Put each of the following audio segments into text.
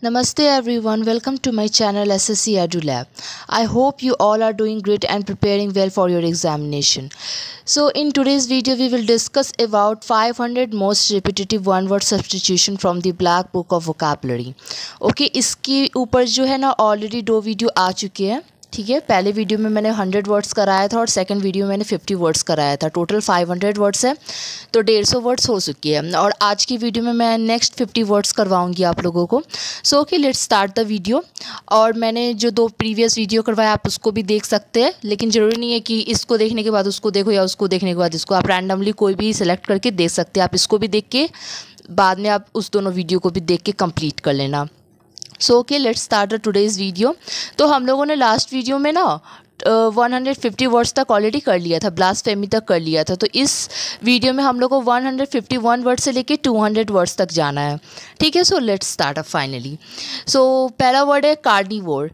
Namaste everyone, welcome to my channel SSC EduLab. I hope you all are doing great and preparing well for your examination. So in today's video we will discuss about 500 most repetitive one word substitution from the Black Book of Vocabulary. Okay, इसके ऊपर जो है ना already 2 video आ चुके हैं. ठीक है, पहले वीडियो में मैंने 100 वर्ड्स कराया था और सेकंड वीडियो में मैंने 50 वर्ड्स कराया था. टोटल 500 वर्ड्स है तो 150 वर्ड्स हो चुकी है और आज की वीडियो में मैं नेक्स्ट 50 वर्ड्स करवाऊंगी आप लोगों को. So okay, let's start the video. और मैंने जो 2 प्रीवियस वीडियो करवाया आप उसको भी देख सकते हैं, लेकिन ज़रूरी नहीं है कि इसको देखने के बाद उसको देखो या उसको देखने के बाद इसको. आप रैंडमली कोई भी सिलेक्ट करके देख सकते हैं. आप इसको भी देख के बाद में आप उस दोनों वीडियो को भी देख के कंप्लीट कर लेना. So okay, let's start the today's video. तो हम लोगों ने लास्ट वीडियो में ना 150 वर्ड्स तक ऑलरेडी कर लिया था, ब्लास्फेमी तक कर लिया था. तो इस वीडियो में हम लोग को 151 वर्ड से लेके 200 वर्ड्स तक जाना है. ठीक है, so let's start up finally. So पहला वर्ड है carnivore.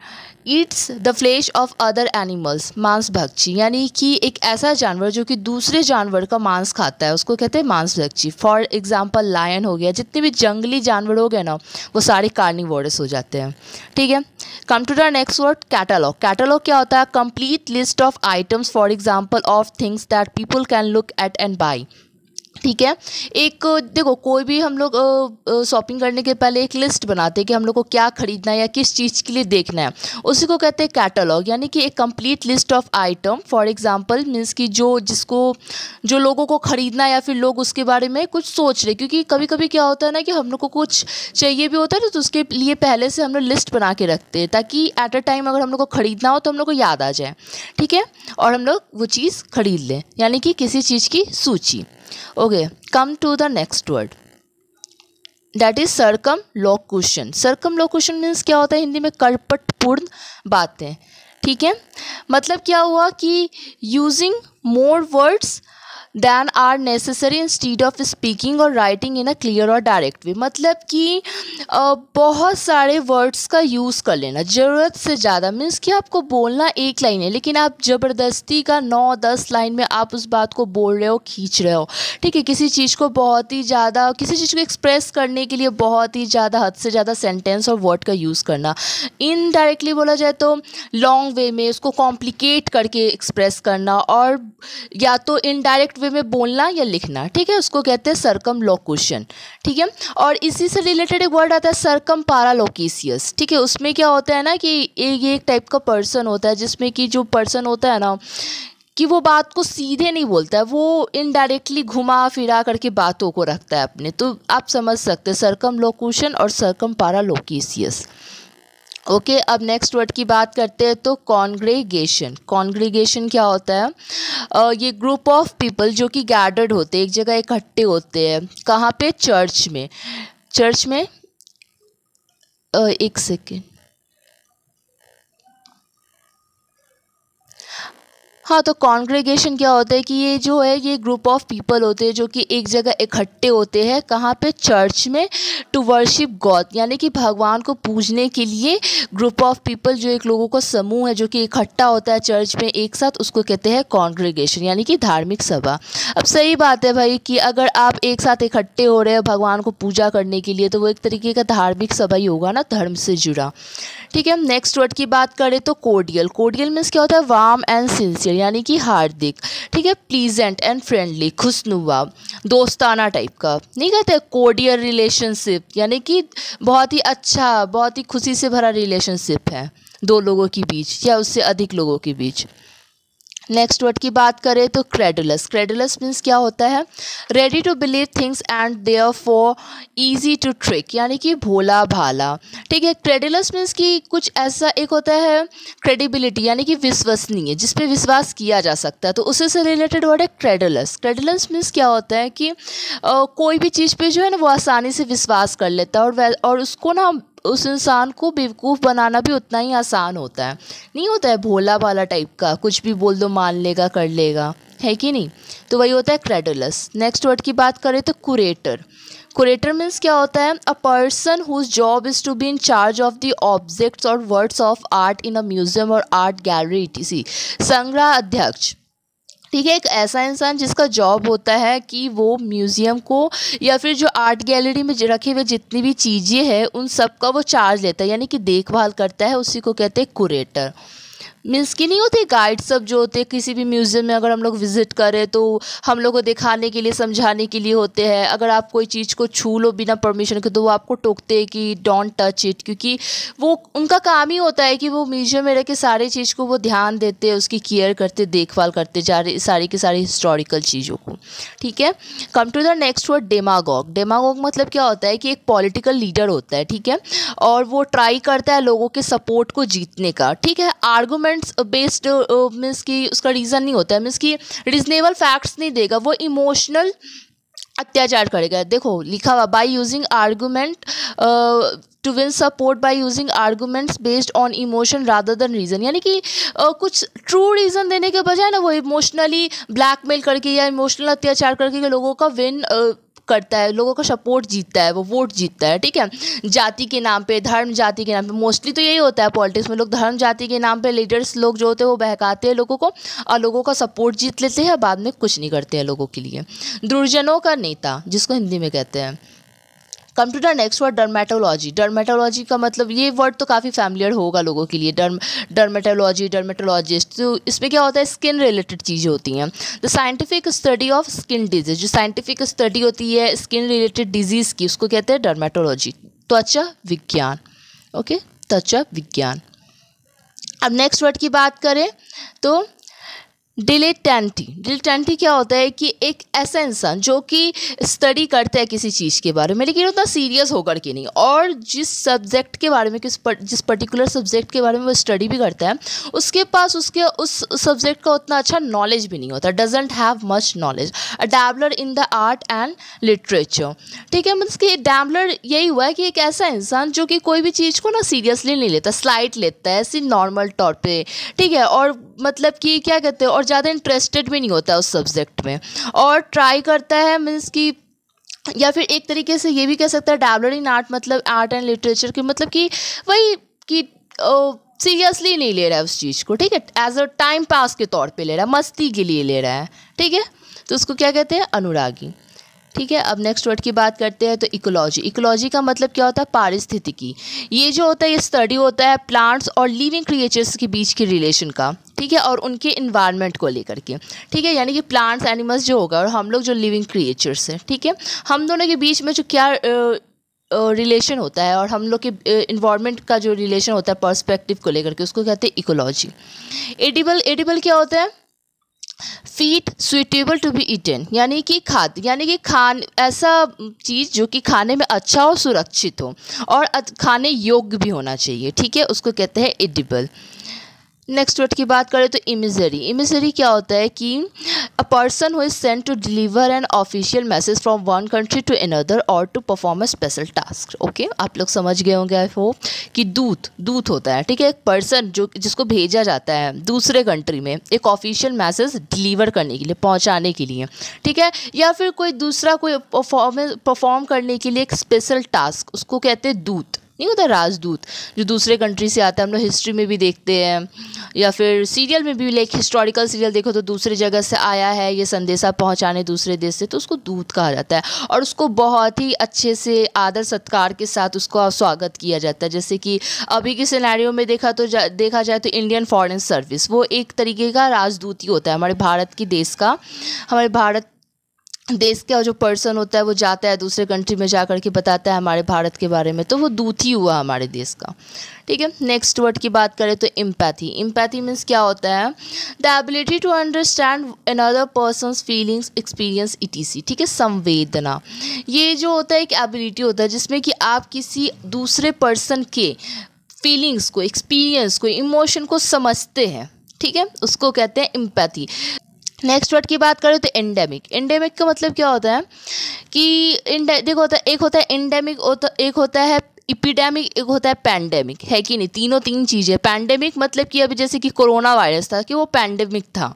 Eats the flesh of other animals. मांस भक्षी, यानी कि एक ऐसा जानवर जो कि दूसरे जानवर का मांस खाता है उसको कहते हैं मांस भक्षी. फॉर एग्जाम्पल लायन हो गया, जितने भी जंगली जानवर हो गए ना वो सारे कार्निवोरस हो जाते हैं. ठीक है, come to the next word catalogue. Catalogue क्या होता है? Complete list of items for example of things that people can look at and buy. ठीक है, एक देखो कोई भी हम लोग शॉपिंग करने के पहले एक लिस्ट बनाते हैं कि हम लोग को क्या खरीदना है या किस चीज़ के लिए देखना है, उसी को कहते हैं कैटलॉग. यानी कि एक complete list of item. For example means कि जो लोगों को खरीदना है या फिर लोग उसके बारे में कुछ सोच रहे. क्योंकि कभी कभी क्या होता है ना कि हम लोग को कुछ चाहिए भी होता है तो उसके लिए पहले से हम लोग लिस्ट बना के रखते हैं ताकि एट अ टाइम अगर हम लोग को खरीदना हो तो हम लोग को याद आ जाए. ठीक है, और हम लोग वो चीज़ खरीद लें, यानी कि किसी चीज़ की सूची. Okay, come to the next word, that is circumlocution. Circumlocution means क्या होता है हिंदी में? कर्पटपूर्ण बातें. ठीक है, मतलब क्या हुआ कि using more words than are necessary instead of speaking or writing in a clear or direct way. मतलब कि बहुत सारे वर्ड्स का यूज़ कर लेना ज़रूरत से ज़्यादा. मीन्स कि आपको बोलना एक लाइन है लेकिन आप ज़बरदस्ती का 9-10 लाइन में आप उस बात को बोल रहे हो, खींच रहे हो. ठीक है, किसी चीज़ को बहुत ही ज़्यादा, किसी चीज़ को एक्सप्रेस करने के लिए बहुत ही ज़्यादा, हद से ज़्यादा सेंटेंस और वर्ड का यूज़ करना. इनडायरेक्टली बोला जाए तो लॉन्ग वे में उसको कॉम्प्लिकेट करके एक्सप्रेस करना, और या तो इनडायरेक्ट वे में बोलना या लिखना. ठीक है, उसको कहते हैं सर्कमलोक्यूशन. ठीक है, और इसी से रिलेटेड एक वर्ड आता है सर्कमपारालोकेशियस. ठीक है, उसमें क्या होता है ना कि एक टाइप का पर्सन होता है जिसमें कि जो पर्सन होता है ना कि वो बात को सीधे नहीं बोलता है, वो इनडायरेक्टली घुमा फिरा करके बातों को रखता है अपने. तो आप समझ सकते हैं सर्कमलोक्यूशन और सर्कमपारालोकेशियस. ओके, अब नेक्स्ट वर्ड की बात करते हैं तो कॉन्ग्रेगेशन. कॉन्ग्रेगेशन क्या होता है? ये ग्रुप ऑफ पीपल जो कि गैदर्ड होते हैं, एक जगह इकट्ठे होते हैं. कहाँ पे? चर्च में. चर्च में एक सेकेंड. हाँ, तो कॉन्ग्रेगेशन क्या होता है कि ये जो है ये ग्रुप ऑफ पीपल होते हैं जो कि एक जगह इकट्ठे होते हैं. कहाँ पे? चर्च में. टू वर्शिप गॉड, यानी कि भगवान को पूजने के लिए ग्रुप ऑफ पीपल, जो एक लोगों का समूह है जो कि इकट्ठा होता है चर्च में एक साथ, उसको कहते हैं कॉन्ग्रेगेशन, यानी कि धार्मिक सभा. अब सही बात है भाई कि अगर आप एक साथ इकट्ठे हो रहे हैं भगवान को पूजा करने के लिए तो वो एक तरीके का धार्मिक सभा ही होगा ना, धर्म से जुड़ा. ठीक है, नेक्स्ट वर्ड की बात करें तो कोर्डियल. कोर्डियल मीन्स क्या होता है? वार्म एंड सिंसियर, यानी कि हार्दिक. ठीक है, प्लीजेंट एंड फ्रेंडली, खुशनुमा, दोस्ताना टाइप का. नहीं कहते कोर्डियल रिलेशनशिप, यानी कि बहुत ही अच्छा, बहुत ही खुशी से भरा रिलेशनशिप है 2 लोगों के बीच या उससे अधिक लोगों के बीच. नेक्स्ट वर्ड की बात करें तो क्रेडुलस. क्रेडुलस मीन्स क्या होता है? Ready to believe things and therefore easy to trick, यानी कि भोला भाला. ठीक है, क्रेडुलस मीन्स कि कुछ ऐसा एक होता है क्रेडिबिलिटी, यानी कि विश्वसनीय, जिस पे विश्वास किया जा सकता है, तो उसी से रिलेटेड वर्ड है क्रेडुलस. क्रेडुलस मीन्स क्या होता है कि कोई भी चीज़ पे जो है ना वो आसानी से विश्वास कर लेता है और उसको ना उस इंसान को बेवकूफ़ बनाना भी उतना ही आसान होता है. नहीं होता है भोला भाला टाइप का, कुछ भी बोल दो मान लेगा, कर लेगा, है कि नहीं? तो वही होता है क्रेडुलस. नेक्स्ट वर्ड की बात करें तो कुरेटर. कुरेटर मीन्स क्या होता है? A person whose job is to be in charge of the objects or words of art in a museum or art gallery etc. संग्रह अध्यक्ष. ठीक है। एक ऐसा इंसान जिसका जॉब होता है कि वो म्यूज़ियम को या फिर जो आर्ट गैलरी में रखे हुए जितनी भी चीज़ें हैं उन सब का वो चार्ज लेता है, यानी कि देखभाल करता है, उसी को कहते हैं कुरेटर। मीन्स की नहीं होते गाइड सब जो होते हैं किसी भी म्यूज़ियम में, अगर हम लोग विज़िट करें तो हम लोग को दिखाने के लिए समझाने के लिए होते हैं। अगर आप कोई चीज़ को छू लो बिना परमिशन के तो वो आपको टोकते हैं कि डोंट टच इट, क्योंकि वो उनका काम ही होता है कि वो म्यूज़ियम में रह के सारी चीज़ को वो ध्यान देते हैं, उसकी केयर करते, देखभाल करते जा रहे सारी की सारी हिस्टोरिकल चीज़ों को। ठीक है। Come to the next word demagogue. Demagogue मतलब क्या होता है कि एक पॉलिटिकल लीडर होता है, ठीक है, और वो ट्राई करता है लोगों के सपोर्ट को जीतने का। ठीक है। आर्गूमेंट्स बेस्ड मीन्स कि उसका रीज़न नहीं होता है, मीन्स कि रीजनेबल फैक्ट्स नहीं देगा, वो इमोशनल अत्याचार करेगा। देखो लिखा हुआ by using argument to win support by using arguments based on emotion rather than reason, यानी कि कुछ ट्रू रीज़न देने के बजाय ना वो इमोशनली ब्लैकमेल करके या इमोशनल अत्याचार करके लोगों का विन करता है, लोगों का सपोर्ट जीतता है, वो वोट जीतता है। ठीक है। जाति के नाम पे, धर्म जाति के नाम पे, मोस्टली तो यही होता है पॉलिटिक्स में, लोग धर्म जाति के नाम पे लीडर्स लोग जो होते हैं वो बहकाते हैं लोगों को और लोगों का सपोर्ट जीत लेते हैं, बाद में कुछ नहीं करते हैं लोगों के लिए। दुर्जनों का नेता जिसको हिंदी में कहते हैं। Come to the next word dermatology. Dermatology का मतलब ये वर्ड तो काफ़ी फैमिलियर होगा लोगों के लिए, डर्मेटोलॉजी, डर्मेटोलॉजिस्ट। तो इसमें क्या होता है, स्किन रिलेटेड चीज़ें होती हैं। The scientific study of skin disease, जो साइंटिफिक स्टडी होती है स्किन रिलेटेड डिजीज़ की, उसको कहते हैं डर्मेटोलॉजी। त्वचा विज्ञान। ओके, त्वचा विज्ञान। अब नेक्स्ट वर्ड की बात करें तो डिलेटेंटी। डिलेटेंटी क्या होता है कि एक ऐसा इंसान जो कि स्टडी करता है किसी चीज़ के बारे में लेकिन उतना सीरियस होकर के नहीं, और जिस सब्जेक्ट के बारे में जिस पर्टिकुलर सब्जेक्ट के बारे में वो स्टडी भी करता है उसके पास उसके उस सब्जेक्ट का उतना अच्छा नॉलेज भी नहीं होता, doesn't have much knowledge. A dabbler in the art and literature. ठीक है। मतलब कि डैबलर यही हुआ है कि एक ऐसा इंसान जो कि कोई भी चीज़ को ना सीरियसली नहीं लेता, स्लाइट लेता है ऐसे नॉर्मल तौर पे। ठीक है। और मतलब कि क्या कहते हैं, और ज़्यादा इंटरेस्टेड भी नहीं होता उस सब्जेक्ट में, और ट्राई करता है मीन्स कि, या फिर एक तरीके से ये भी कह सकता है डैबलर इन आर्ट मतलब आर्ट एंड लिटरेचर की, मतलब कि वही कि सीरियसली नहीं ले रहा है उस चीज़ को। ठीक है। एज अ टाइम पास के तौर पे ले रहा है, मस्ती के लिए ले रहा है। ठीक है। तो उसको क्या कहते हैं, अनुरागी। ठीक है। अब नेक्स्ट वर्ड की बात करते हैं तो इकोलॉजी। इकोलॉजी का मतलब क्या होता है, पारिस्थितिकी। ये जो होता है ये स्टडी होता है प्लांट्स और लिविंग क्रिएचर्स के बीच के रिलेशन का। ठीक है। और उनके इन्वायरमेंट को लेकर के। ठीक है। यानी कि प्लांट्स एनिमल्स जो होगा और हम लोग जो लिविंग क्रिएचर्स हैं, ठीक है, हम दोनों के बीच में जो क्या रिलेशन होता है और हम लोग के इन्वायरमेंट का जो रिलेशन होता है पर्सपेक्टिव को लेकर के, उसको कहते हैं इकोलॉजी। एडिबल। एडिबल क्या होता है, fit suitable to be eaten, यानी कि खाद्य, यानी कि ऐसा चीज़ जो कि खाने में अच्छा हो, सुरक्षित हो और खाने योग्य भी होना चाहिए। ठीक है। उसको कहते हैं एडिबल। नेक्स्ट वर्ड की बात करें तो इमिजरी। इमिजरी क्या होता है कि a person who is sent to deliver an official message from one country to another or to perform a special task. Okay, आप लोग समझ गए होंगे आई होप कि दूत होता है। ठीक है। एक पर्सन जिसको भेजा जाता है दूसरे कंट्री में एक ऑफिशियल मैसेज डिलीवर करने के लिए, पहुंचाने के लिए। ठीक है। या फिर कोई दूसरा कोई परफॉर्म करने के लिए एक स्पेशल टास्क, उसको कहते हैं दूत। नहीं होता राजदूत जो दूसरे कंट्री से आता है, हम लोग हिस्ट्री में भी देखते हैं या फिर सीरियल में भी, लाइक हिस्टोरिकल सीरियल देखो तो दूसरे जगह से आया है ये संदेशा पहुंचाने दूसरे देश से, तो उसको दूत कहा जाता है और उसको बहुत ही अच्छे से आदर सत्कार के साथ उसको स्वागत किया जाता है। जैसे कि अभी के सिनेरियो में देखा जाए तो इंडियन फॉरेन सर्विस वो एक तरीके का राजदूत ही होता है हमारे भारत की देश का। हमारे भारत देश का जो पर्सन होता है वो जाता है दूसरे कंट्री में जा कर के बताता है हमारे भारत के बारे में, तो वो दूत ही हुआ हमारे देश का। ठीक है। नेक्स्ट वर्ड की बात करें तो एम्पैथी। एम्पैथी मीन्स क्या होता है, the ability to understand another person's feelings experience etc. ठीक है। संवेदना, ये जो होता है एक एबिलिटी होता है जिसमें कि आप किसी दूसरे पर्सन के फीलिंग्स को, एक्सपीरियंस को, इमोशन को समझते हैं। ठीक है। उसको कहते हैं एम्पैथी। नेक्स्ट वर्ड की बात करें तो एंडेमिक। एंडेमिक का मतलब क्या होता है कि देखो एक होता है एंडेमिक, एक होता है इपिडेमिक, एक होता है पैंडेमिक, है कि नहीं, तीन चीज़ें। पैंडेमिक मतलब कि अभी जैसे कि कोरोना वायरस था कि वो पैंडेमिक था।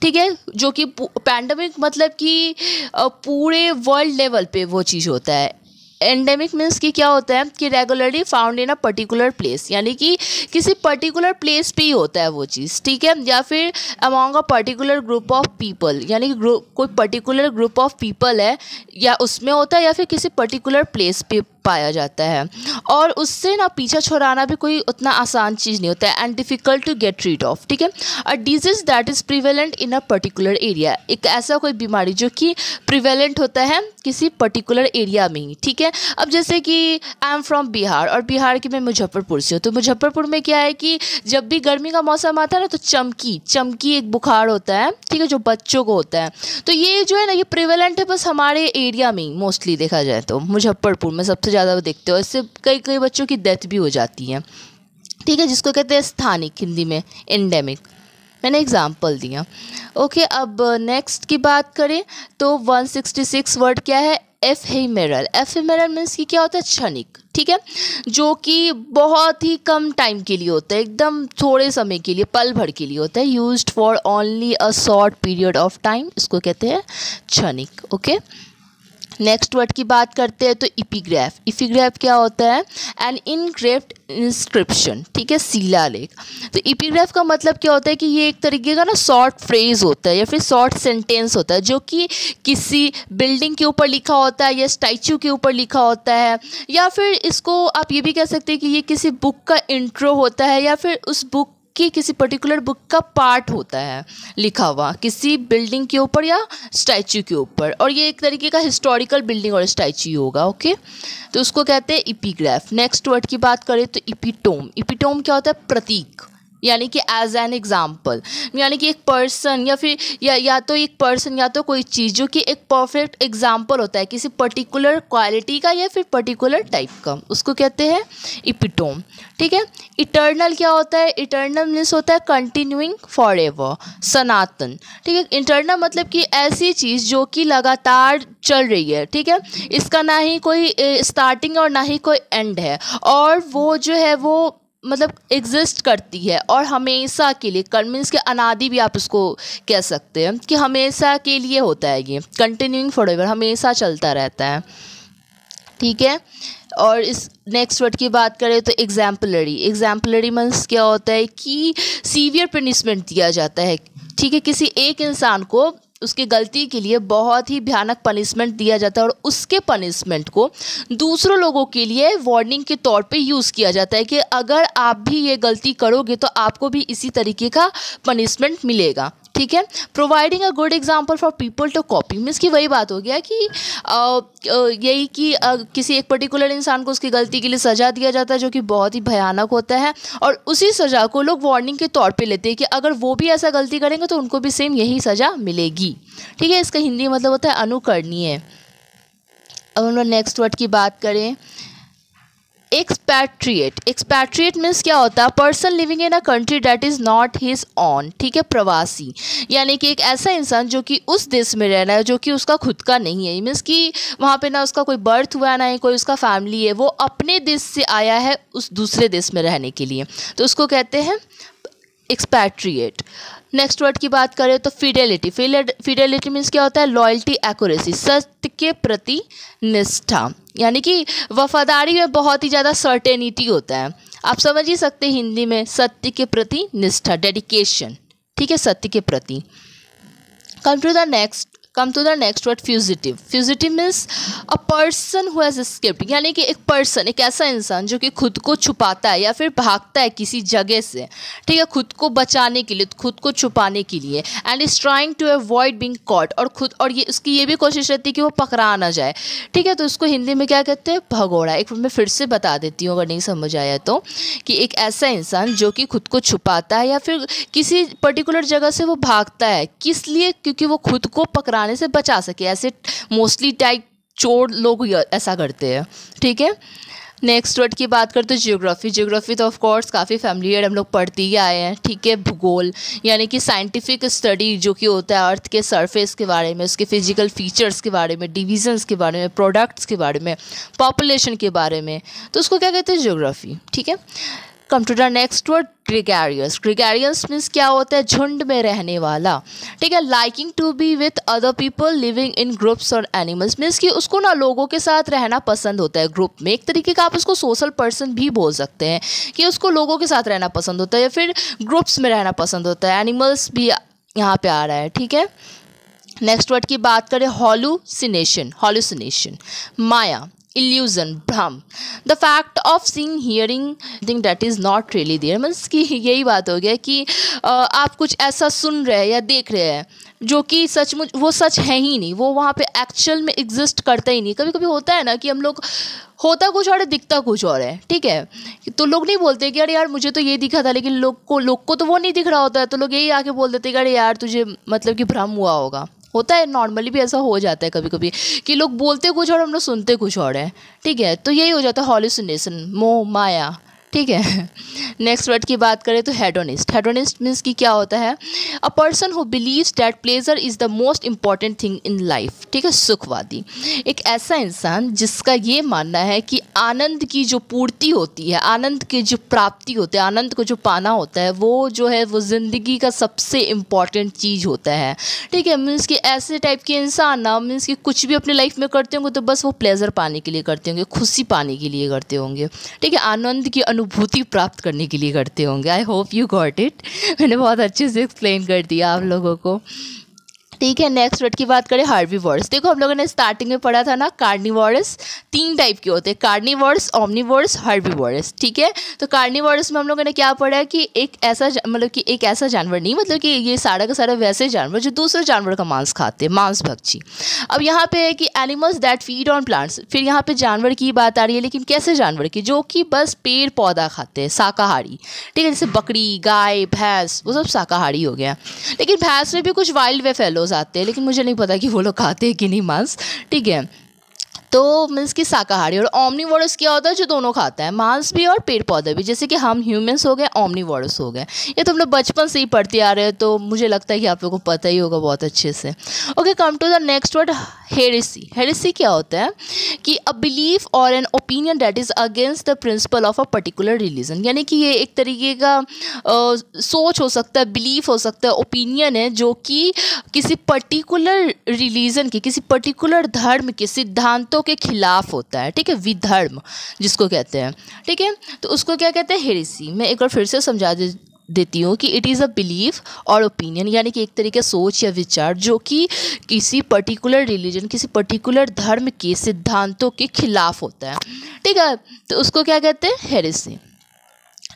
ठीक है। जो कि पैंडेमिक मतलब कि पूरे वर्ल्ड लेवल पे वो चीज़ होता है। एंडेमिक मीन्स कि क्या होता है कि regularly found in a particular place, यानी कि किसी पर्टिकुलर प्लेस पे ही होता है वो चीज़, ठीक है। या फिर among a particular group of people, यानी कि कोई पर्टिकुलर ग्रुप ऑफ पीपल है या उसमें होता है, या फिर किसी पर्टिकुलर प्लेस पे पाया जाता है। और उससे ना पीछा छुड़ाना भी कोई उतना आसान चीज़ नहीं होता है, and difficult to get rid of, ठीक है। A disease that is prevalent in a particular area, एक ऐसा कोई बीमारी जो कि प्रिवेलेंट होता है किसी पर्टिकुलर एरिया में ही, ठीक है। अब जैसे कि आई एम फ्रॉम बिहार, और बिहार की मैं मुजफ्फरपुर से हूँ, तो मुजफ्फरपुर में क्या है कि जब भी गर्मी का मौसम आता है ना, तो चमकी एक बुखार होता है, ठीक है, जो बच्चों को होता है। तो ये जो है ना, ये प्रिवेलेंट है बस हमारे एरिया में ही, मोस्टली देखा जाए तो मुजफ्फरपुर में सबसे ज़्यादा देखते हो। इससे कई बच्चों की डेथ भी हो जाती है, ठीक है, जिसको कहते हैं स्थानिक, हिंदी में एंडेमिक। मैंने एग्जाम्पल दिया। ओके, अब नेक्स्ट की बात करें तो 166 वर्ड क्या है, एफेमेरल। एफेमेरल मीन्स कि क्या होता है, क्षणिक, ठीक है, जो कि बहुत ही कम टाइम के लिए होता है, एकदम थोड़े समय के लिए, पल भर के लिए होता है। Used for only a short period of time, इसको कहते हैं क्षणिक। ओके, नेक्स्ट वर्ड की बात करते हैं तो इपिग्राफ। इपिग्राफ क्या होता है, एन इनग्रेव्ड इंस्क्रिप्शन, ठीक है, शिलालेख। तो इपिग्राफ का मतलब क्या होता है कि ये एक तरीके का ना शॉर्ट फ्रेज होता है या फिर शॉर्ट सेंटेंस होता है, जो कि किसी बिल्डिंग के ऊपर लिखा होता है या स्टैचू के ऊपर लिखा होता है, या फिर इसको आप ये भी कह सकते हैं कि ये किसी बुक का इंट्रो होता है, या फिर उस बुक कि किसी पर्टिकुलर बुक का पार्ट होता है लिखा हुआ किसी बिल्डिंग के ऊपर या स्टैचू के ऊपर, और ये एक तरीके का हिस्टोरिकल बिल्डिंग और स्टैचू होगा। ओके, तो उसको कहते हैं इपिग्राफ। नेक्स्ट वर्ड की बात करें तो इपिटोम। इपिटोम क्या होता है, प्रतीक, यानी कि एज एन एग्जाम्पल, यानी कि एक पर्सन या फिर या तो एक पर्सन या तो कोई चीज़ जो कि एक परफेक्ट एग्जाम्पल होता है किसी पर्टिकुलर क्वालिटी का या फिर पर्टिकुलर टाइप का, उसको कहते हैं इपिटोम, ठीक है। इटर्नल क्या होता है, इटर्नल मीन्स होता है कंटिन्यूइंग फॉर एवर, सनातन, ठीक है। इटर्नल मतलब कि ऐसी चीज़ जो कि लगातार चल रही है, ठीक है, इसका ना ही कोई स्टार्टिंग और ना ही कोई एंड है, और वो जो है वो मतलब एग्जिस्ट करती है और हमेशा के लिए, मीन्स के अनादि भी आप उसको कह सकते हैं कि हमेशा के लिए होता है, ये कंटिन्यूइंग फॉरएवर, हमेशा चलता रहता है, ठीक है। और इस नेक्स्ट वर्ड की बात करें तो एग्जाम्पलरी। एग्जाम्पलरी मीन्स क्या होता है कि सीवियर पनिशमेंट दिया जाता है, ठीक है, किसी एक इंसान को उसकी गलती के लिए बहुत ही भयानक पनिशमेंट दिया जाता है, और उसके पनिशमेंट को दूसरों लोगों के लिए वार्निंग के तौर पे यूज़ किया जाता है कि अगर आप भी ये गलती करोगे तो आपको भी इसी तरीके का पनिशमेंट मिलेगा, ठीक है। Providing a good example for people to copy, means की वही बात हो गया कि यही कि किसी एक पर्टिकुलर इंसान को उसकी गलती के लिए सज़ा दिया जाता है जो कि बहुत ही भयानक होता है, और उसी सज़ा को लोग वार्निंग के तौर पे लेते हैं कि अगर वो भी ऐसा गलती करेंगे तो उनको भी सेम यही सज़ा मिलेगी, ठीक है। इसका हिंदी मतलब होता है अनुकरणीय। अब हम लोग नेक्स्ट वर्ड की बात करें, एक्सपैट्रिएट। एक्सपैट्रिएट मीन्स क्या होता है, person living in a country that is not his on, ठीक है, प्रवासी, यानी कि एक ऐसा इंसान जो कि उस देश में रह रहा है जो कि उसका खुद का नहीं है, मीन्स कि वहाँ पे ना उसका कोई बर्थ हुआ ना ही कोई उसका फैमिली है, वो अपने देश से आया है उस दूसरे देश में रहने के लिए, तो उसको कहते हैं एक्सपैट्रिएट। नेक्स्ट वर्ड की बात करें तो फिडेलिटी। फिडेलिटी मीन्स क्या होता है, लॉयल्टी, एक्यूरेसी, सत्य के प्रति निष्ठा, यानी कि वफादारी में बहुत ही ज़्यादा सर्टेनिटी होता है, आप समझ ही सकते हैं हिंदी में, सत्य के प्रति निष्ठा, डेडिकेशन, ठीक है, सत्य के प्रति। Come to the next word, fugitive. Fugitive means a person who has escaped, यानी कि एक पर्सन, एक ऐसा इंसान जो कि खुद को छुपाता है या फिर भागता है किसी जगह से, ठीक है, खुद को बचाने के लिए, खुद को छुपाने के लिए, and is trying to avoid being caught, और ये उसकी ये भी कोशिश रहती है कि वो पकड़ा ना जाए, ठीक है, तो उसको हिंदी में क्या कहते हैं, भगोड़ा। एक मैं फिर से बता देती हूँ अगर नहीं समझ आया तो, कि एक ऐसा इंसान जो कि खुद को छुपाता है या फिर किसी पर्टिकुलर जगह से वो भागता है, किस लिए, क्योंकि वो खुद को पकड़ाने से बचा सके, ऐसे मोस्टली टाइप चोर लोग ऐसा करते हैं, ठीक है। नेक्स्ट वर्ड की बात करते हैं जियोग्राफी। जियोग्राफी तो ऑफ कोर्स काफ़ी फैमिलियर, हम लोग पढ़ते ही आए हैं, ठीक है। भूगोल यानी कि साइंटिफिक स्टडी जो कि होता है अर्थ के सरफेस के बारे में, उसके फिजिकल फीचर्स के बारे में, डिविजन्स के बारे में, प्रोडक्ट्स के बारे में, पॉपुलेशन के बारे में, तो उसको क्या कहते हैं, जियोग्राफी, ठीक है। Come to the next word gregarious. Gregarious means क्या होता है, झुंड में रहने वाला, ठीक है। Liking to be with other people living in groups or animals means कि उसको ना लोगों के साथ रहना पसंद होता है, ग्रुप में। एक तरीके का आप उसको सोशल पर्सन भी बोल सकते हैं कि उसको लोगों के साथ रहना पसंद होता है या फिर ग्रुप्स में रहना पसंद होता है। एनिमल्स भी यहाँ पे आ रहा है, ठीक है। नेक्स्ट वर्ड की बात करें, हॉलुसिनेशन। हॉलुसिनेशन, माया, इल्यूजन, भ्रम, the fact of seeing hearing thing that is not really there. Means कि यही बात हो गया कि आप कुछ ऐसा सुन रहे हैं या देख रहे हैं जो कि सचमुच वो सच है ही नहीं, वो वहाँ पे एक्चुअल में एग्जिस्ट करता ही नहीं। कभी कभी होता है ना कि हम लोग, होता कुछ और है दिखता कुछ और है, ठीक है। तो लोग नहीं बोलते कि अरे यार मुझे तो ये दिखा था, लेकिन लोग को तो वो नहीं दिख रहा होता है, तो लोग यही आके बोल देते कि अरे यार तुझे मतलब कि भ्रम हुआ होगा। होता है, नॉर्मली भी ऐसा हो जाता है कभी कभी कि लोग बोलते कुछ और हम लोग सुनते कुछ और है, ठीक है। तो यही हो जाता है हॉलुसिनेशन, मोह माया, ठीक है। नेक्स्ट वर्ड की बात करें तो हेडोनिस्ट। हेडोनिस्ट मीन्स कि क्या होता है, a person who believes that pleasure is the most important thing in life, ठीक है। सुखवादी, एक ऐसा इंसान जिसका ये मानना है कि आनंद की जो पूर्ति होती है, आनंद की जो प्राप्ति होती है, आनंद को जो पाना होता है, वो जो है वो ज़िंदगी का सबसे इम्पॉर्टेंट चीज़ होता है, ठीक है। मीन्स कि ऐसे टाइप के इंसान ना, मीन्स कि कुछ भी अपनी लाइफ में करते होंगे तो बस वो प्लेजर पाने के लिए करते होंगे, खुशी पाने के लिए करते होंगे, ठीक है। आनंद की अनुभूति प्राप्त करने के लिए करते होंगे। I hope you got it. मैंने बहुत अच्छे से एक्सप्लेन कर दिया आप लोगों को, ठीक है। नेक्स्ट वर्ड की बात करें, हार्बीवोरस। देखो हम लोगों ने स्टार्टिंग में पढ़ा था ना, कार्निवोरस 3 टाइप के होते हैं, कार्निवोरस, ओमनिवोरस, हार्बीवोरस, ठीक है। तो कार्निवोरस में हम लोगों ने क्या पढ़ा कि एक ऐसा मतलब कि एक ऐसा जानवर नहीं, मतलब कि ये सारा का सारा वैसे जानवर जो दूसरे जानवर का मांस खाते हैं, मांसभक्षी। अब यहाँ पे है कि animals that feed on plants. फिर यहाँ पे जानवर की बात आ रही है, लेकिन कैसे जानवर की, जो कि बस पेड़ पौधा खाते हैं, शाकाहारी, ठीक है। जैसे बकरी, गाय, भैंस, वो सब शाकाहारी हो गया। लेकिन भैंस में भी कुछ वाइल्ड वे फेलो आते हैं, लेकिन मुझे नहीं पता कि वो लोग खाते हैं कि नहीं मांस, ठीक है। तो मीन्स कि शाकाहारी। और ओमनिवोरस क्या होता है, जो दोनों खाता है, मांस भी और पेड़ पौधे भी। जैसे कि हम ह्यूमंस हो गए, ओमनिवोरस हो गए। ये तो हम लोग बचपन से ही पढ़ते आ रहे हैं, तो मुझे लगता है कि आप लोगों को पता ही होगा बहुत अच्छे से। Okay, come to the next word, heresy. Heresy क्या होता है कि a belief or an opinion that is against the principal of a particular religion. यानी कि ये एक तरीके का सोच हो सकता है, बिलीफ हो सकता है, ओपिनियन है जो कि किसी पर्टिकुलर रिलीजन के, किसी पर्टिकुलर धर्म के सिद्धांतों के खिलाफ होता है, ठीक है। विधर्म जिसको कहते हैं, ठीक है। तो उसको क्या कहते हैं, हेरेसी। मैं एक बार फिर से समझा देती हूँ कि इट इज़ अ बिलीफ और ओपिनियन, यानी कि एक तरीके सोच या विचार जो कि किसी पर्टिकुलर रिलीजन, किसी पर्टिकुलर धर्म के सिद्धांतों के खिलाफ होता है, ठीक है। तो उसको क्या कहते हैं, हेरेसी।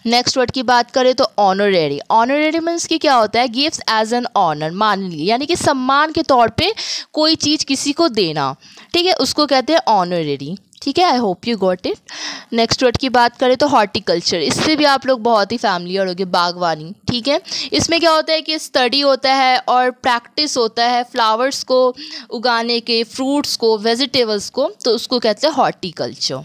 नेक्स्ट वर्ड की बात करें तो ऑनरेरी। ऑनरेरी मीन्स कि क्या होता है, गिव्स एज एन ऑनर, मान ली, यानी कि सम्मान के तौर पे कोई चीज़ किसी को देना, ठीक है, उसको कहते हैं ऑनरेरी, ठीक है। I hope you got it. Next word की बात करें तो हॉर्टिकल्चर। इससे भी आप लोग बहुत ही फैमिलियर हो गए, बागवानी, ठीक है। इसमें क्या होता है कि स्टडी होता है और प्रैक्टिस होता है फ्लावर्स को उगाने के, फ्रूट्स को, वेजिटेबल्स को, तो उसको कहते हैं हॉर्टिकल्चर।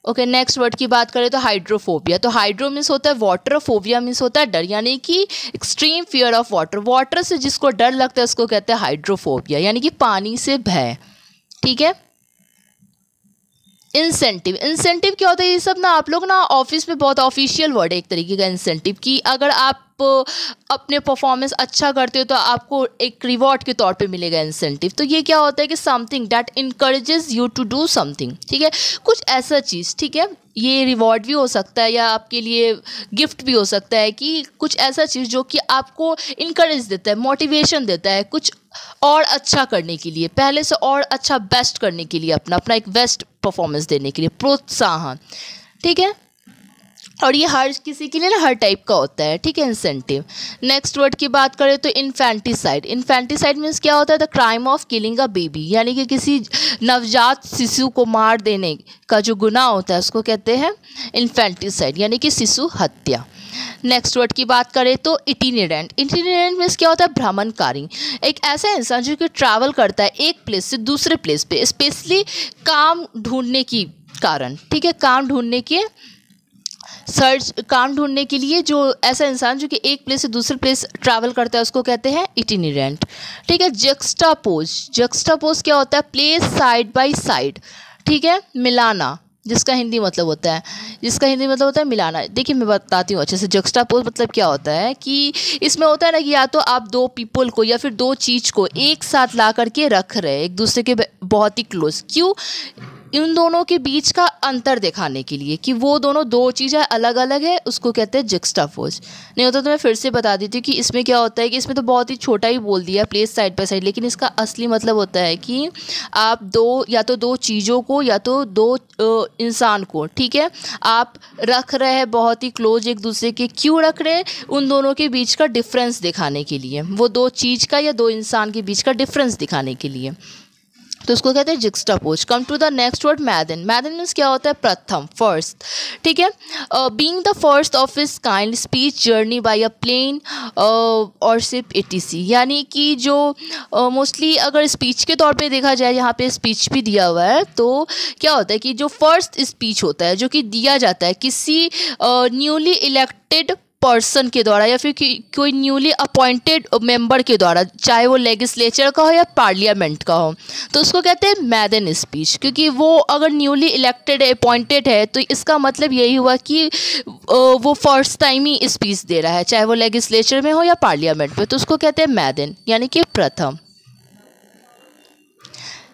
ओके, नेक्स्ट वर्ड की बात करें तो हाइड्रोफोबिया। तो हाइड्रो मीन्स होता है वाटर, फोबिया मीन्स होता है डर, यानी कि extreme fear of water. Water से जिसको डर लगता है उसको कहते हैं हाइड्रोफोबिया, यानी कि पानी से भय, ठीक है। इंसेंटिव। इंसेंटिव क्या होता है, ये सब ना आप लोग ना ऑफिस में बहुत ऑफिशियल वर्ड है एक तरीके का इंसेंटिव, कि अगर आप अपने परफॉर्मेंस अच्छा करते हो तो आपको एक रिवॉर्ड के तौर पे मिलेगा इंसेंटिव। तो ये क्या होता है कि something that encourages you to do something, ठीक है, कुछ ऐसा चीज़, ठीक है। ये रिवॉर्ड भी हो सकता है या आपके लिए गिफ्ट भी हो सकता है, कि कुछ ऐसा चीज़ जो कि आपको इनकरेज देता है, मोटिवेशन देता है कुछ और अच्छा करने के लिए, पहले से और अच्छा बेस्ट करने के लिए, अपना एक बेस्ट परफॉर्मेंस देने के लिए, प्रोत्साहन, ठीक है। और ये हर किसी के लिए ना हर टाइप का होता है, ठीक है, इंसेंटिव। नेक्स्ट वर्ड की बात करें तो इन्फेंटिसाइड। इन्फेंटिसाइड मीन्स क्या होता है, the crime of killing a baby, यानी कि किसी नवजात शिशु को मार देने का जो गुनाह होता है उसको कहते हैं इन्फेंटिसाइड, यानी कि शिशु हत्या। नेक्स्ट वर्ड की बात करें तो इटिनेरेंट। इटिनेरेंट मीन्स क्या होता है, भ्रमणकारी, एक ऐसा इंसान जो कि ट्रैवल करता है एक प्लेस से दूसरे प्लेस पे, स्पेशली काम ढूंढने की कारण, ठीक है, काम ढूंढने के लिए जो ऐसा इंसान जो कि एक प्लेस से दूसरे प्लेस ट्रैवल करता है उसको कहते हैं इटिनेरेंट, ठीक है। जक्स्टापोज। जक्स्टापोज क्या होता है, प्लेस साइड बाय साइड, ठीक है, मिलाना, जिसका हिंदी मतलब होता है मिलाना। देखिए मैं बताती हूँ अच्छे से। जक्सटापोज मतलब क्या होता है कि इसमें होता है ना कि या तो आप दो पीपल को या फिर दो चीज़ को एक साथ ला करके रख रहे हैं एक दूसरे के बहुत ही क्लोज। क्यों? इन दोनों के बीच का अंतर दिखाने के लिए कि वो दोनों दो चीज़ें अलग अलग है, उसको कहते हैं जक्सटापोज। नहीं होता तो मैं फिर से बता देती हूँ कि इसमें क्या होता है कि इसमें तो बहुत ही छोटा ही बोल दिया प्लेस साइड बाय साइड, लेकिन इसका असली मतलब होता है कि आप या तो दो चीज़ों को या तो दो इंसान को, ठीक है, आप रख रहे हैं बहुत ही क्लोज एक दूसरे के। क्यों रख रहे हैं? उन दोनों के बीच का डिफरेंस दिखाने के लिए, वो दो चीज़ का या दो इंसान के बीच का डिफरेंस दिखाने के लिए, तो उसको कहते हैं juxtapose. Come to the next word maiden. Maiden means क्या होता है? प्रथम, फर्स्ट, ठीक है। Being the first of his kind speech journey by a plane or ship etc, यानी कि जो मोस्टली अगर स्पीच के तौर पे देखा जाए, यहाँ पे स्पीच भी दिया हुआ है, तो क्या होता है कि जो फर्स्ट स्पीच होता है जो कि दिया जाता है किसी न्यूली इलेक्टेड पर्सन के द्वारा या फिर कोई न्यूली अपॉइंटेड मेंबर के द्वारा, चाहे वो लेजिस्लेचर का हो या पार्लियामेंट का हो, तो उसको कहते हैं मैदन स्पीच। क्योंकि वो अगर न्यूली इलेक्टेड अपॉइंटेड है तो इसका मतलब यही हुआ कि वो फर्स्ट टाइम ही स्पीच दे रहा है, चाहे वो लेजिस्लेचर में हो या पार्लियामेंट में, तो उसको कहते हैं मैदन, यानी कि प्रथम।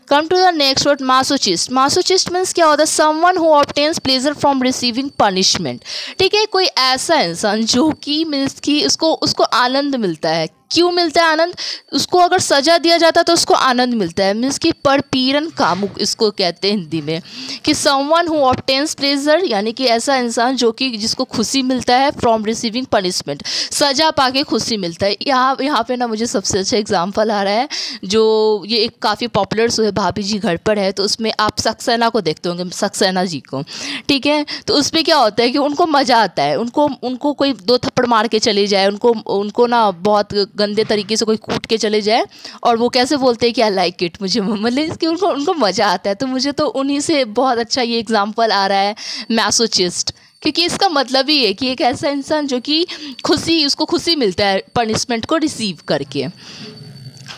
Come to the next word masochist. Masochist means क्या होता है? Someone who obtains pleasure from receiving punishment, ठीक है। कोई ऐसा इंसान जो कि मीन्स कि उसको आनंद मिलता है। क्यों मिलता है आनंद? उसको अगर सज़ा दिया जाता है तो उसको आनंद मिलता है। मीन्स कि परपीड़न कामुक इसको कहते हैं हिंदी में, कि समवन हु ऑब्टेन्स प्लेजर, यानी कि ऐसा इंसान जो कि जिसको खुशी मिलता है फ्रॉम रिसीविंग पनिशमेंट, सज़ा पाके खुशी मिलता है। यहाँ पे ना मुझे सबसे अच्छा एग्जाम्पल आ रहा है, जो ये एक काफ़ी पॉपुलर शो है भाभी जी घर पर है, तो उसमें आप सक्सेना को देखते होंगे, सक्सेना जी को, ठीक है। तो उसमें क्या होता है कि उनको मज़ा आता है, उनको कोई दो थप्पड़ मार के चले जाए, उनको ना बहुत गंदे तरीके से कोई कूट के चले जाए, और वो कैसे बोलते हैं कि आई लाइक इट, मुझे मतलब इसकी उनको मज़ा आता है। तो मुझे तो उन्हीं से बहुत अच्छा ये एग्जांपल आ रहा है मैसोचिस्ट, क्योंकि इसका मतलब ही है कि एक ऐसा इंसान जो कि उसको खुशी मिलता है पनिशमेंट को रिसीव करके।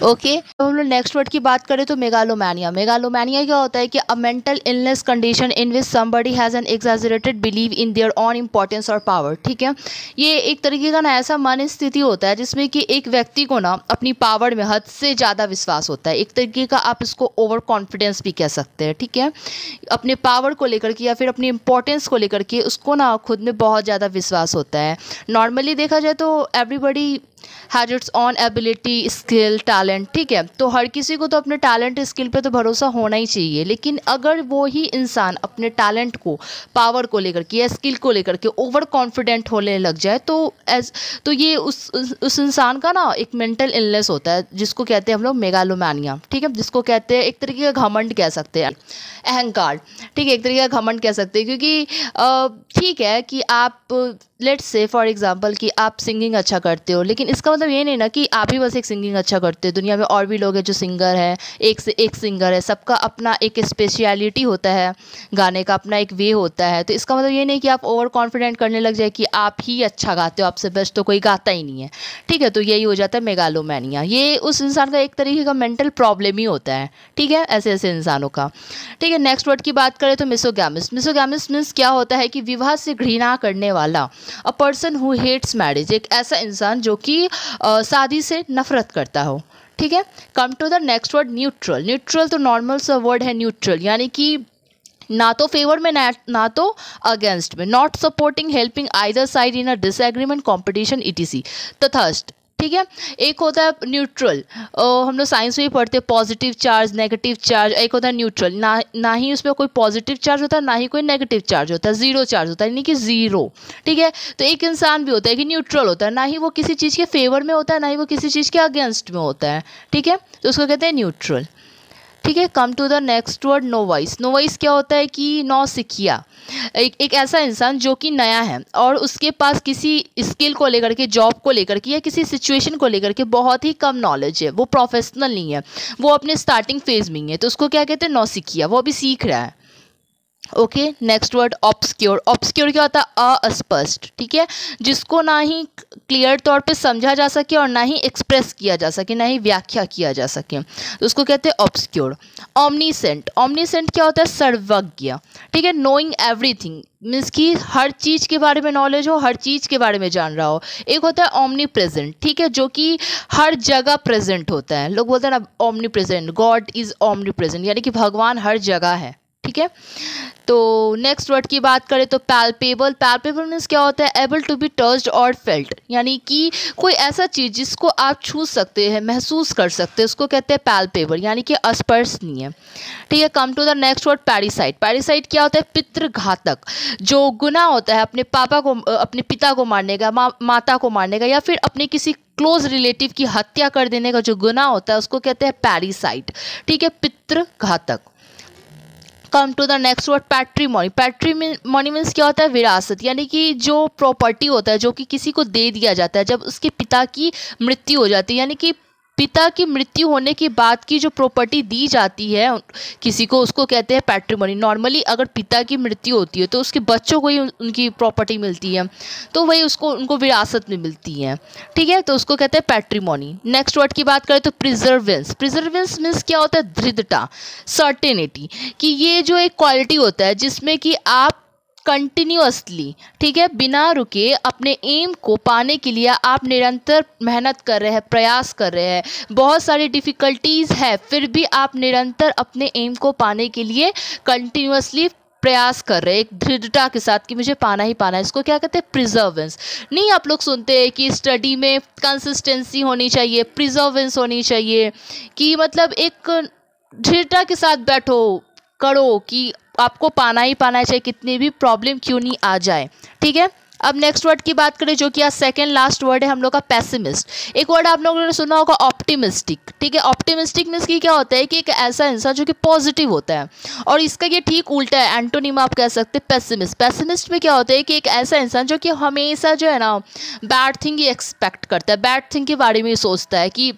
ओके, तो हम लोग नेक्स्ट वर्ड की बात करें तो मेगालोमैनिया। मेगालोमैनिया क्या होता है कि अ mental illness condition in which somebody has an exaggerated believe in their on importance और पावर, ठीक है। ये एक तरीके का ना ऐसा मन स्थिति होता है जिसमें कि एक व्यक्ति को ना अपनी पावर में हद से ज़्यादा विश्वास होता है। एक तरीके का आप इसको ओवर कॉन्फिडेंस भी कह सकते हैं, ठीक है। अपने पावर को लेकर के या फिर अपनी इम्पोर्टेंस को लेकर के उसको ना खुद में बहुत ज़्यादा विश्वास होता है। नॉर्मली देखा जाए तो everybody has its on ability, skill, talent, ठीक है। तो हर किसी को तो अपने टैलेंट स्किल पे तो भरोसा होना ही चाहिए, लेकिन अगर वो ही इंसान अपने टैलेंट को, पावर को लेकर के या स्किल को लेकर के ओवर कॉन्फिडेंट होने लग जाए तो ये उस इंसान का ना एक मेंटल इलनेस होता है, जिसको कहते हैं हम लोग मेगालोमैनिया, ठीक है। जिसको कहते हैं एक तरीके का घमंड कह सकते हैं, अहंकार, ठीक है, एक तरीके का घमंड कह सकते हैं। क्योंकि ठीक है कि आप लेट्स से फॉर एग्जांपल कि आप सिंगिंग अच्छा करते हो, लेकिन इसका मतलब ये नहीं ना कि आप ही बस एक सिंगिंग अच्छा करते हो। दुनिया में और भी लोग हैं जो सिंगर हैं, एक से एक सिंगर है, सबका अपना एक स्पेशलिटी होता है, गाने का अपना एक वे होता है। तो इसका मतलब ये नहीं कि आप ओवर कॉन्फिडेंट करने लग जाए कि आप ही अच्छा गाते हो, आपसे बेस्ट तो कोई गाता ही नहीं है, ठीक है। तो यही हो जाता है मेगालोमैनिया। ये उस इंसान का एक तरीके का मेंटल प्रॉब्लम ही होता है, ठीक है, ऐसे ऐसे इंसानों का, ठीक है। नेक्स्ट वर्ड की बात करें तो मिसोगैमिस। मिसोगैमिस मीन्स क्या होता है कि विवाह से घृणा करने वाला, a person who hates marriage, एक ऐसा इंसान जो कि शादी से नफरत करता हो, ठीक है। Come to the next word neutral. Neutral तो नॉर्मल सा वर्ड है न्यूट्रल, यानी कि ना तो फेवर में ना तो अगेंस्ट में, not supporting helping either side in a disagreement competition etc, तटस्थ, ठीक है। एक होता है न्यूट्रल, हम लोग साइंस में ही पढ़ते हैं पॉजिटिव चार्ज, नेगेटिव चार्ज। एक होता है न्यूट्रल, ना ही उसमें कोई पॉजिटिव चार्ज होता है ना ही कोई नेगेटिव चार्ज होता है, जीरो चार्ज होता है, यानी कि जीरो, ठीक है। तो एक इंसान भी होता है कि न्यूट्रल होता है, ना ही वो किसी चीज़ के फेवर में होता है ना ही वो किसी चीज़ के अगेंस्ट में होता है, ठीक है। तो उसको कहते हैं न्यूट्रल, ठीक है। Come to the next word novice. Novice क्या होता है कि नौसिखिया, एक ऐसा इंसान जो कि नया है और उसके पास किसी स्किल को लेकर के, जॉब को लेकर के या किसी सिचुएशन को लेकर के बहुत ही कम नॉलेज है, वो प्रोफेशनल नहीं है, वो अपने स्टार्टिंग फेज में ही है, तो उसको क्या कहते हैं नौसिखिया, वो अभी सीख रहा है, okay, next word obscure. Obscure क्या होता है? अस्पष्ट, ठीक है, जिसको ना ही क्लियर तौर पे समझा जा सके और ना ही एक्सप्रेस किया जा सके, ना ही व्याख्या किया जा सके, तो उसको कहते हैं ऑब्सक्योर। ऑमनीसेंट। ऑमनीसेंट क्या होता है? सर्वज्ञ, ठीक है, नोइंग एवरीथिंग मीन्स कि हर चीज़ के बारे में नॉलेज हो, हर चीज़ के बारे में जान रहा हो। एक होता है ओमनी प्रेजेंट, ठीक है, जो कि हर जगह प्रेजेंट होता है। लोग बोलते हैं ना omni present, God is omni present, यानी कि भगवान हर जगह है, ठीक है। तो नेक्स्ट वर्ड की बात करें तो पैल्पेबल। पैल्पेबल मीन्स क्या होता है? एबल टू बी टच्ड और फेल्ट, यानी कि कोई ऐसा चीज़ जिसको आप छू सकते हैं, महसूस कर सकते हैं, उसको कहते हैं पैल्पेबल, यानी कि स्पर्शनीय, ठीक है। Come to the next word parricide. Parricide क्या होता है? पितृघातक, जो गुनाह होता है अपने पापा को, अपने पिता को मारने का, माता को मारने का, या फिर अपने किसी क्लोज रिलेटिव की हत्या कर देने का जो गुनाह होता है उसको कहते हैं पैरिसाइट, ठीक है, पितृघातक। Come to the next word patrimony. Patrimony means क्या होता है? विरासत, यानी कि जो प्रॉपर्टी होता है जो कि किसी को दे दिया जाता है जब उसके पिता की मृत्यु हो जाती है, यानी कि पिता की मृत्यु होने के बाद की जो प्रॉपर्टी दी जाती है किसी को, उसको कहते हैं पैट्रीमोनी। नॉर्मली अगर पिता की मृत्यु होती है तो उसके बच्चों को ही उनकी प्रॉपर्टी मिलती है, तो वही उनको विरासत में मिलती है, ठीक है, तो उसको कहते हैं पैट्रीमोनी। नेक्स्ट वर्ड की बात करें तो प्रिजर्वेंस। प्रिजर्वेंस मीन्स क्या होता है? दृढ़ता, सर्टेनिटी, कि ये जो एक क्वालिटी होता है जिसमें कि आप कंटिन्यूअसली, ठीक है, बिना रुके अपने एम को पाने के लिए आप निरंतर मेहनत कर रहे हैं, प्रयास कर रहे हैं, बहुत सारी डिफ़िकल्टीज़ है, फिर भी आप निरंतर अपने एम को पाने के लिए कंटिन्यूअसली प्रयास कर रहे हैं एक दृढ़ता के साथ कि मुझे पाना ही पाना है। इसको क्या कहते हैं? प्रिजर्वेंस। नहीं, आप लोग सुनते हैं कि स्टडी में कंसिस्टेंसी होनी चाहिए, प्रिजर्वेंस होनी चाहिए, कि मतलब एक दृढ़ता के साथ बैठो, करो, कि आपको पाना ही पाना है, चाहे कितनी भी प्रॉब्लम क्यों नहीं आ जाए, ठीक है। अब नेक्स्ट वर्ड की बात करें जो कि आज सेकेंड लास्ट वर्ड है हम लोग का, पेसिमिस्ट। एक वर्ड आप लोगों ने सुना होगा ऑप्टिमिस्टिक, ठीक है। ऑप्टिमिस्टिक मीन्स की क्या होता है? कि एक ऐसा इंसान जो कि पॉजिटिव होता है, और इसका ये ठीक उल्टा है, एंटोनिम आप कह सकते हैं पेसिमिस्ट। पेसिमिस्ट में क्या होता है? कि एक ऐसा इंसान जो कि हमेशा जो है ना बैड थिंग ही एक्सपेक्ट करता है, बैड थिंग के बारे में ही सोचता है, कि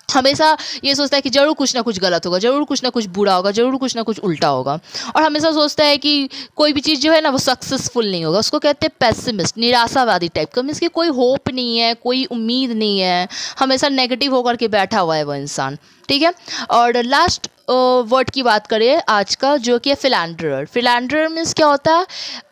हमेशा ये सोचता है कि जरूर कुछ ना कुछ गलत होगा, जरूर कुछ ना कुछ बुरा होगा, जरूर कुछ ना कुछ उल्टा होगा, और हमेशा सोचता है कि कोई भी चीज़ जो है ना वो सक्सेसफुल नहीं होगा। उसको कहते हैं पेसिमिस्ट, निराशावादी टाइप का, मीन्स कि कोई होप नहीं है, कोई उम्मीद नहीं है, हमेशा नेगेटिव होकर के बैठा हुआ है वो इंसान, ठीक है। और लास्ट वर्ड की बात करें आज का जो कि है फिलैंडरर। फिलैंडरर मीन्स क्या होता है?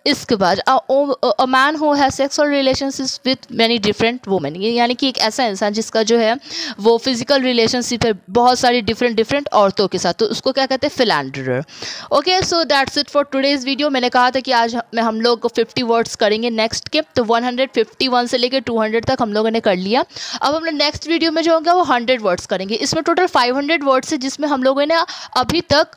इसके बाद a man who has sexual relationship with many different women, यानी कि एक ऐसा इंसान जिसका जो है वो फिजिकल रिलेशनशिप है बहुत सारी डिफरेंट औरतों के साथ, तो उसको क्या कहते हैं? Philanderer. Okay, so that's it for today's video. मैंने कहा था कि आज हम लोग 50 वर्ड्स करेंगे नेक्स्ट के, तो 151 से लेकर 200 तक हम लोगों ने कर लिया। अब हम लोग नेक्स्ट वीडियो में जो होगा वो 100 वर्ड्स करेंगे। इसमें टोटल 500 वर्ड्स है, जिसमें हम लोगों ने अभी तक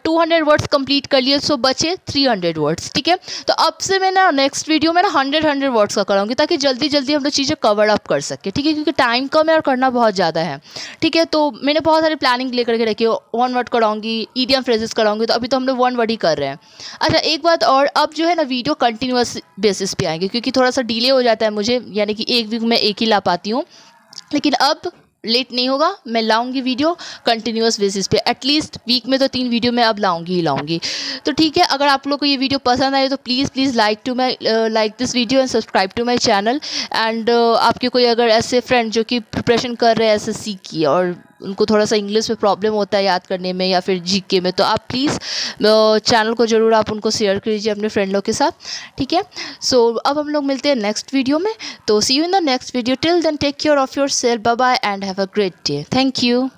200 वर्ड्स कंप्लीट कर लिए, सो बचे 300 वर्ड्स, ठीक है। तो अब से मैं ना नेक्स्ट वीडियो में ना 100 वर्ड्स का कराऊंगी, ताकि जल्दी जल्दी हम लोग चीज़ें कवर अप कर सके, ठीक है, क्योंकि टाइम कम है और करना बहुत ज़्यादा है, ठीक है। तो मैंने बहुत सारी प्लानिंग लेकर के रखी है, 1 वर्ड कराऊंगी, ईडियम फ्रेजेस कराऊंगी, तो अभी तो हम लोग 1 वर्ड ही कर रहे हैं। अच्छा, एक बात और, अब जो है ना वीडियो कंटिन्यूअस बेसिस पे आएंगे, क्योंकि थोड़ा सा डिले हो जाता है मुझे, यानी कि एक वीक में एक ही ला पाती हूँ, लेकिन अब लेट नहीं होगा, मैं लाऊंगी वीडियो कंटिन्यूअस बेसिस पे, एटलीस्ट वीक में तो 3 वीडियो मैं अब लाऊंगी ही लाऊंगी। तो ठीक है, अगर आप लोग को ये वीडियो पसंद आए तो please like this video and subscribe to my channel. And आपके कोई अगर ऐसे फ्रेंड जो कि प्रिपरेशन कर रहे हैं एसएससी की, और उनको थोड़ा सा इंग्लिश में प्रॉब्लम होता है याद करने में या फिर जीके में, तो आप प्लीज़ चैनल को ज़रूर आप उनको शेयर कीजिए अपने फ्रेंड लोग के साथ, ठीक है। सो अब हम लोग मिलते हैं नेक्स्ट वीडियो में, तो see you in the next video. Till then take care of yourself, bye bye and have a great day. Thank you.